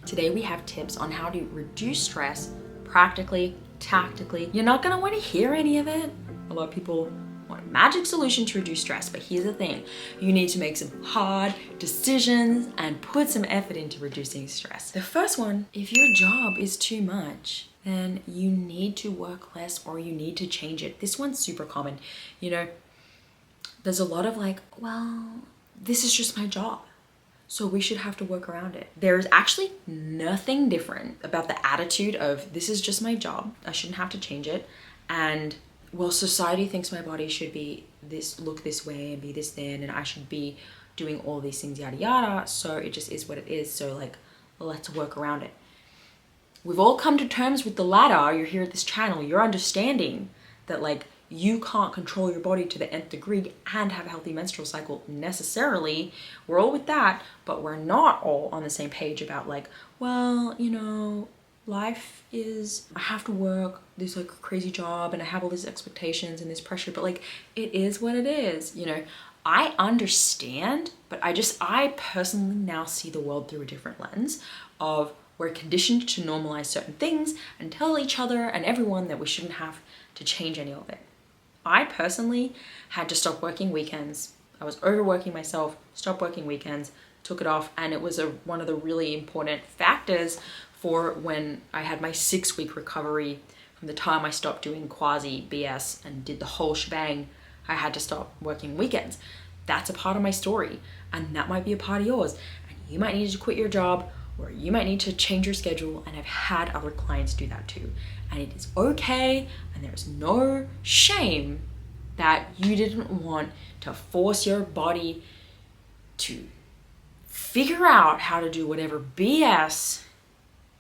Today we have tips on how to reduce stress practically, tactically. You're not gonna want to hear any of it. A lot of people want a magic solution to reduce stress, but here's the thing. You need to make some hard decisions and put some effort into reducing stress. The first one, if your job is too much, then you need to work less or you need to change it. This one's super common. You know, there's a lot of like, well, this is just my job, so we should have to work around it. There's actually nothing different about the attitude of this is just my job, I shouldn't have to change it, and well, society thinks my body should be this, look this way and be this thin, and I should be doing all these things, yada yada, so it just is what it is, so like, let's work around it. We've all come to terms with the latter. You're here at this channel, you're understanding that like, you can't control your body to the nth degree and have a healthy menstrual cycle necessarily. We're all with that, but we're not all on the same page about like, well, you know, life is, I have to work this like crazy job and I have all these expectations and this pressure, but like, it is what it is, you know. I understand, but I personally now see the world through a different lens of we're conditioned to normalize certain things and tell each other and everyone that we shouldn't have to change any of it. I personally had to stop working weekends. I was overworking myself, stopped working weekends, took it off, and it was one of the really important factors for when I had my 6-week recovery from the time I stopped doing quasi BS and did the whole shebang. I had to stop working weekends. That's a part of my story, and that might be a part of yours. And you might need to quit your job, or you might need to change your schedule, and I've had other clients do that too. And it is okay, and there's no shame that you didn't want to force your body to figure out how to do whatever BS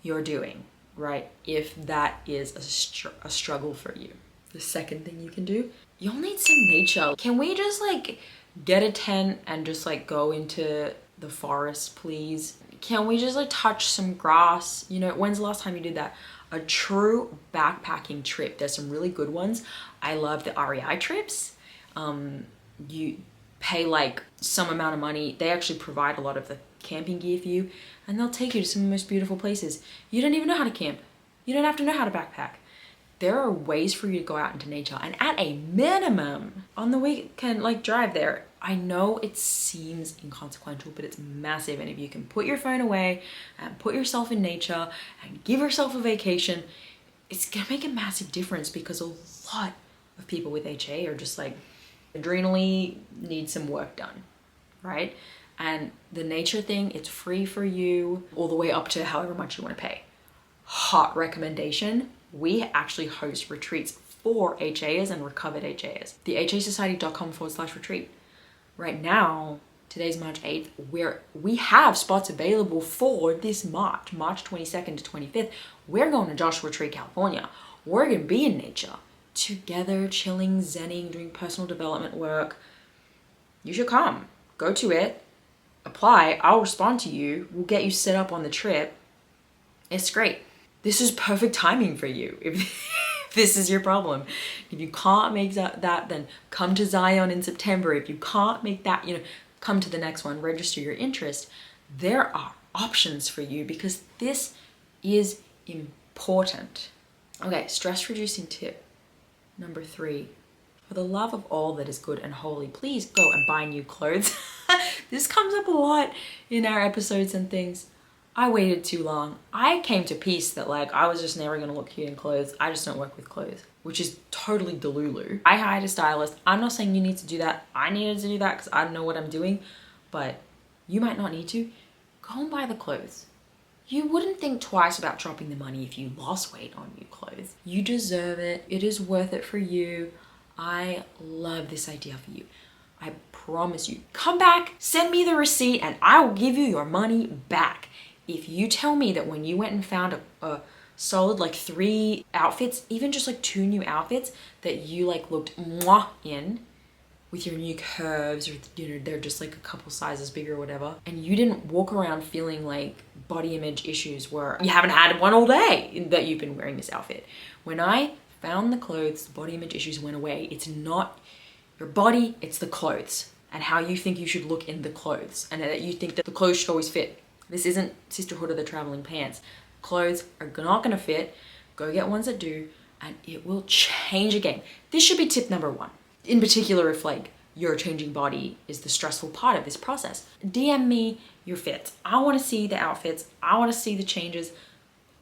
you're doing, right? If that is a struggle for you. The second thing you can do, you'll need some nature. Can we just like get a tent and just like go into the forest, please? Can we just like touch some grass? You know, when's the last time you did that? A true backpacking trip. There's some really good ones. I love the REI trips. You pay like some amount of money. They actually provide a lot of the camping gear for you, and they'll take you to some of the most beautiful places. You don't even know how to camp. You don't have to know how to backpack. There are ways for you to go out into nature, and at a minimum, on the weekend, like drive there. I know it seems inconsequential, but it's massive. And if you can put your phone away and put yourself in nature and give yourself a vacation, it's gonna make a massive difference, because a lot of people with HA are just like adrenally need some work done, right? And the nature thing, it's free for you all the way up to however much you want to pay. Hot recommendation. We actually host retreats for HAs and recovered HAs. The HAsociety.com/retreat. Right now, today's March 8th, we have spots available for this March 22nd to 25th. We're going to Joshua Tree, California. We're going to be in nature, together, chilling, zenning, doing personal development work. You should come. Go to it. Apply. I'll respond to you. We'll get you set up on the trip. It's great. This is perfect timing for you if this is your problem. If you can't make that, then come to Zion in September. If you can't make that, you know, come to the next one, register your interest. There are options for you, because this is important. Okay, stress reducing tip number 3. For the love of all that is good and holy, please go and buy new clothes. This comes up a lot in our episodes and things. I waited too long. I came to peace that like I was just never gonna look cute in clothes. I just don't work with clothes, which is totally delulu. I hired a stylist. I'm not saying you need to do that. I needed to do that because I don't know what I'm doing, but you might not need to. Go and buy the clothes. You wouldn't think twice about dropping the money if you lost weight on new clothes. You deserve it. It is worth it for you. I love this idea for you. I promise you. Come back, send me the receipt, and I will give you your money back. If you tell me that when you went and found a solid like 3 outfits, even just like 2 new outfits that you like looked mwah in with your new curves, or you know, they're just like a couple sizes bigger or whatever, and you didn't walk around feeling like body image issues where you haven't had one all day that you've been wearing this outfit. When I found the clothes, the body image issues went away. It's not your body, it's the clothes and how you think you should look in the clothes, and that you think that the clothes should always fit. This isn't Sisterhood of the Traveling Pants. Clothes are not gonna fit. Go get ones that do, and it will change a game. This should be tip number 1. In particular, if like your changing body is the stressful part of this process. DM me your fits. I wanna see the outfits. I wanna see the changes.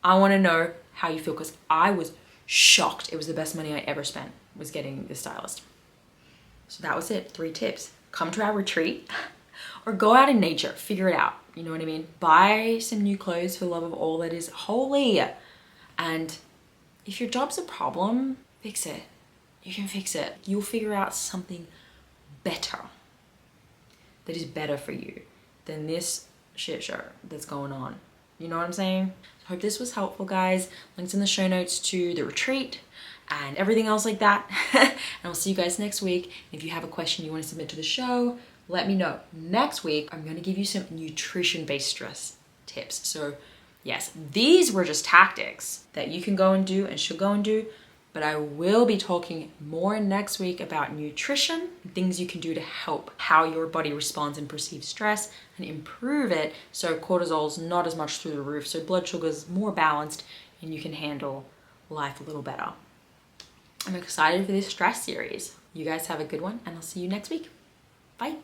I wanna know how you feel, because I was shocked. It was the best money I ever spent, was getting this stylist. So that was it, 3 tips. Come to our retreat or go out in nature, figure it out. You know what I mean? Buy some new clothes for love of all that is holy. And if your job's a problem, fix it. You can fix it. You'll figure out something better that is better for you than this shit show that's going on. You know what I'm saying? I hope this was helpful, guys. Links in the show notes to the retreat and everything else like that. And I'll see you guys next week. If you have a question you want to submit to the show, let me know. Next week, I'm going to give you some nutrition-based stress tips. So yes, these were just tactics that you can go and do and should go and do, but I will be talking more next week about nutrition, things you can do to help how your body responds and perceives stress and improve it so cortisol's not as much through the roof, so blood sugar's more balanced and you can handle life a little better. I'm excited for this stress series. You guys have a good one, and I'll see you next week. Bye.